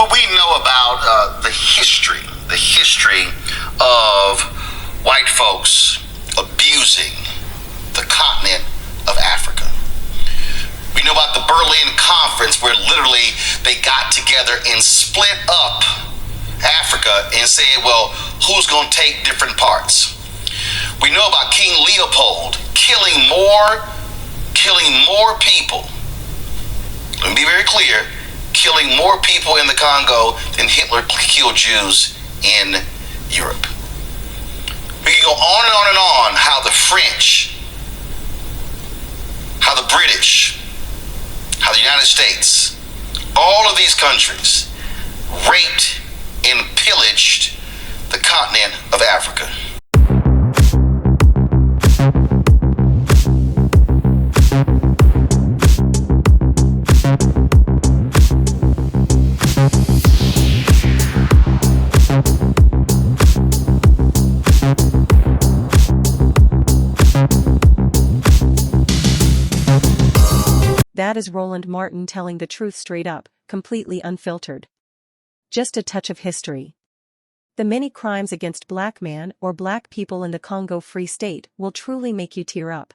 what we know about the history of white folks abusing the continent of Africa. We know about the Berlin Conference, where literally they got together and split up Africa and said, well, who's going to take different parts? We know about King Leopold killing more people. Let me be very clear, killing more people in the Congo than Hitler killed Jews in Europe. We can go on and on and on how the French, how the British, how the United States, all of these countries raped and pillaged the continent of Africa. That is Roland Martin telling the truth straight up, completely unfiltered. Just a touch of history. The many crimes against black man or black people in the Congo Free State will truly make you tear up.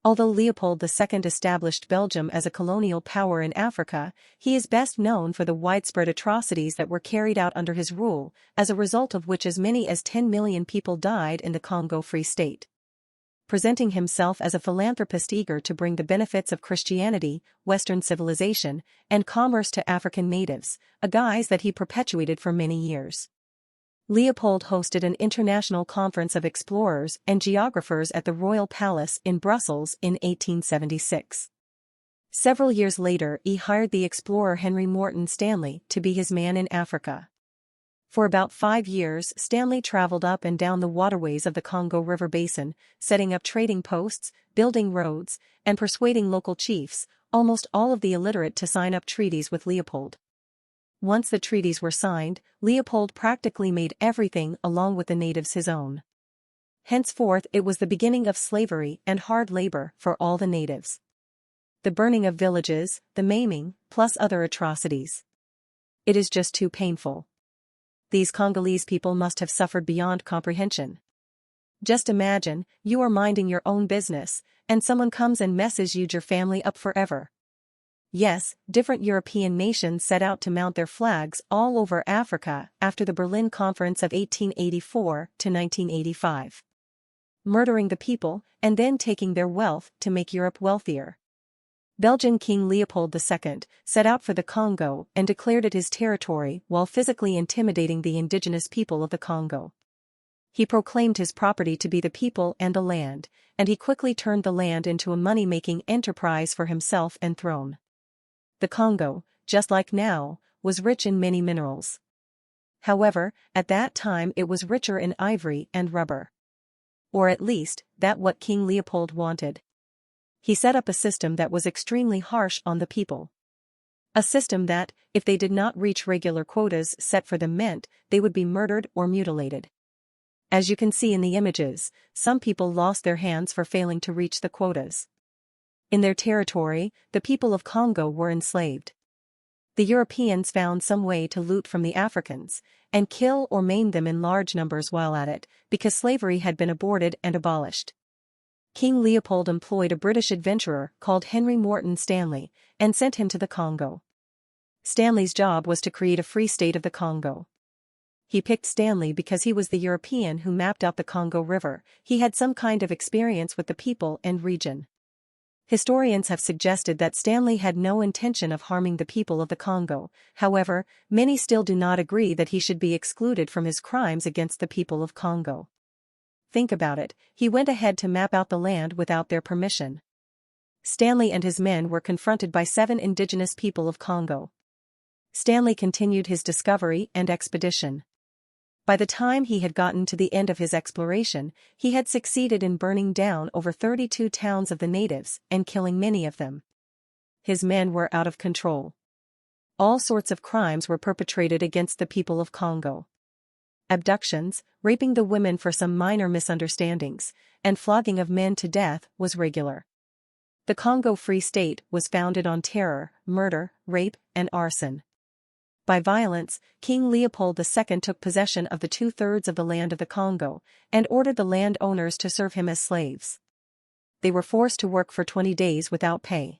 Although Leopold II established Belgium as a colonial power in Africa, he is best known for the widespread atrocities that were carried out under his rule, as a result of which as many as 10 million people died in the Congo Free State. Presenting himself as a philanthropist eager to bring the benefits of Christianity, Western civilization, and commerce to African natives, a guise that he perpetuated for many years. Leopold hosted an international conference of explorers and geographers at the Royal Palace in Brussels in 1876. Several years later, he hired the explorer Henry Morton Stanley to be his man in Africa. For about 5 years, Stanley traveled up and down the waterways of the Congo River Basin, setting up trading posts, building roads, and persuading local chiefs, almost all of the illiterate, to sign up treaties with Leopold. Once the treaties were signed, Leopold practically made everything along with the natives his own. Henceforth, it was the beginning of slavery and hard labor for all the natives. The burning of villages, the maiming, plus other atrocities. It is just too painful. These Congolese people must have suffered beyond comprehension. Just imagine, you are minding your own business, and someone comes and messes your family up forever. Yes, different European nations set out to mount their flags all over Africa after the Berlin Conference of 1884 to 1985. Murdering the people, and then taking their wealth to make Europe wealthier. Belgian King Leopold II set out for the Congo and declared it his territory while physically intimidating the indigenous people of the Congo. He proclaimed his property to be the people and the land, and he quickly turned the land into a money-making enterprise for himself and throne. The Congo, just like now, was rich in many minerals. However, at that time it was richer in ivory and rubber. Or at least, that's what King Leopold wanted. He set up a system that was extremely harsh on the people. A system that, if they did not reach regular quotas set for them, meant they would be murdered or mutilated. As you can see in the images, some people lost their hands for failing to reach the quotas. In their territory, the people of Congo were enslaved. The Europeans found some way to loot from the Africans, and kill or maim them in large numbers while at it, because slavery had been aborted and abolished. King Leopold employed a British adventurer called Henry Morton Stanley, and sent him to the Congo. Stanley's job was to create a free state of the Congo. He picked Stanley because he was the European who mapped out the Congo River. He had some kind of experience with the people and region. Historians have suggested that Stanley had no intention of harming the people of the Congo. However, many still do not agree that he should be excluded from his crimes against the people of Congo. Think about it, he went ahead to map out the land without their permission. Stanley and his men were confronted by 7 indigenous people of Congo. Stanley continued his discovery and expedition. By the time he had gotten to the end of his exploration, he had succeeded in burning down over 32 towns of the natives and killing many of them. His men were out of control. All sorts of crimes were perpetrated against the people of Congo. Abductions, raping the women for some minor misunderstandings, and flogging of men to death was regular. The Congo Free State was founded on terror, murder, rape, and arson. By violence, King Leopold II took possession of the 2/3 of the land of the Congo, and ordered the landowners to serve him as slaves. They were forced to work for 20 days without pay.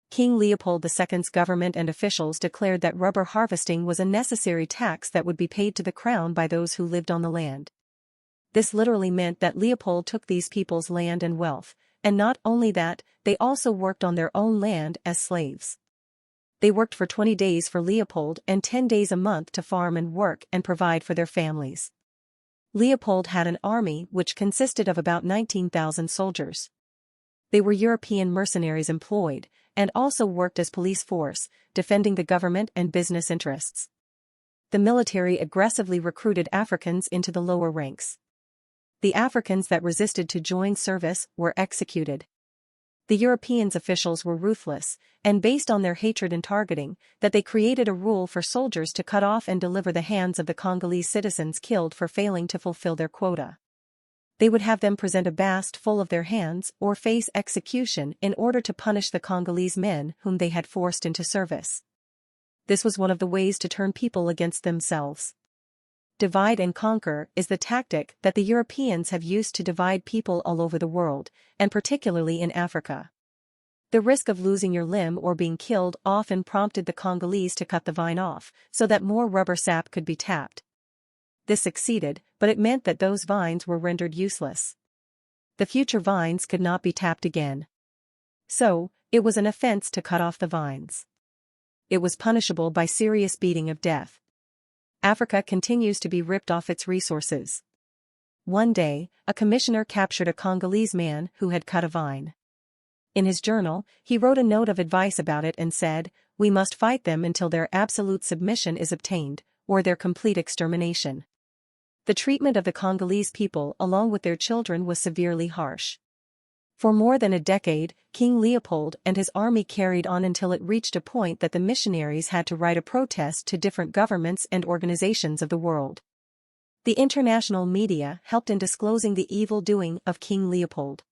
King Leopold II's government and officials declared that rubber harvesting was a necessary tax that would be paid to the crown by those who lived on the land. This literally meant that Leopold took these people's land and wealth, and not only that, they also worked on their own land as slaves. They worked for 20 days for Leopold and 10 days a month to farm and work and provide for their families. Leopold had an army which consisted of about 19,000 soldiers. They were European mercenaries employed, and also worked as police force, defending the government and business interests. The military aggressively recruited Africans into the lower ranks. The Africans that resisted to join service were executed. The Europeans' officials were ruthless, and based on their hatred and targeting, that they created a rule for soldiers to cut off and deliver the hands of the Congolese citizens killed for failing to fulfill their quota. They would have them present a bast full of their hands or face execution in order to punish the Congolese men whom they had forced into service. This was one of the ways to turn people against themselves. Divide and conquer is the tactic that the Europeans have used to divide people all over the world, and particularly in Africa. The risk of losing your limb or being killed often prompted the Congolese to cut the vine off, so that more rubber sap could be tapped. This succeeded, but it meant that those vines were rendered useless. The future vines could not be tapped again. So, it was an offense to cut off the vines. It was punishable by serious beating of death. Africa continues to be ripped off its resources. One day, a commissioner captured a Congolese man who had cut a vine. In his journal, he wrote a note of advice about it and said, "We must fight them until their absolute submission is obtained, or their complete extermination." The treatment of the Congolese people along with their children was severely harsh. For more than a decade, King Leopold and his army carried on until it reached a point that the missionaries had to write a protest to different governments and organizations of the world. The international media helped in disclosing the evil doing of King Leopold.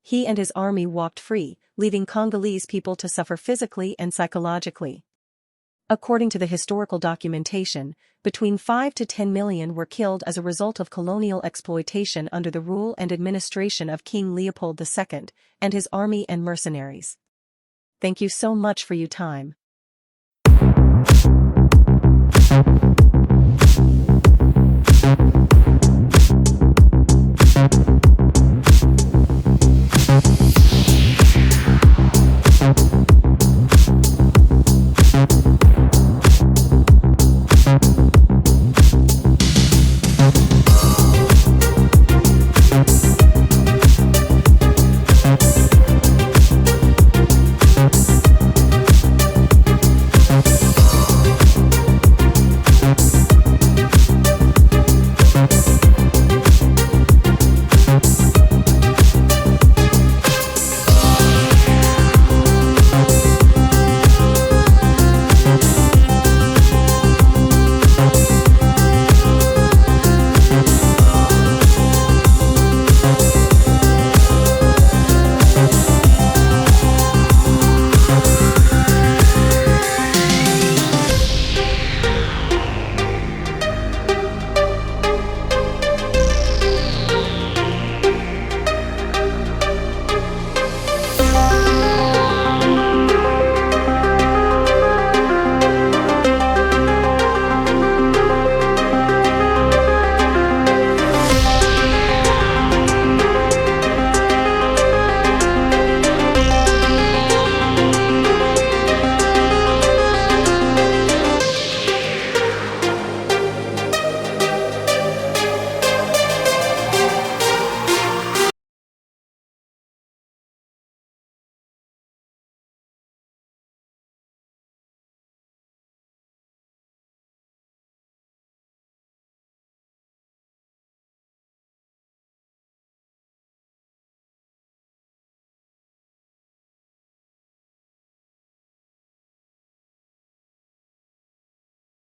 He and his army walked free, leaving Congolese people to suffer physically and psychologically. According to the historical documentation, between 5 to 10 million were killed as a result of colonial exploitation under the rule and administration of King Leopold II and his army and mercenaries. Thank you so much for your time.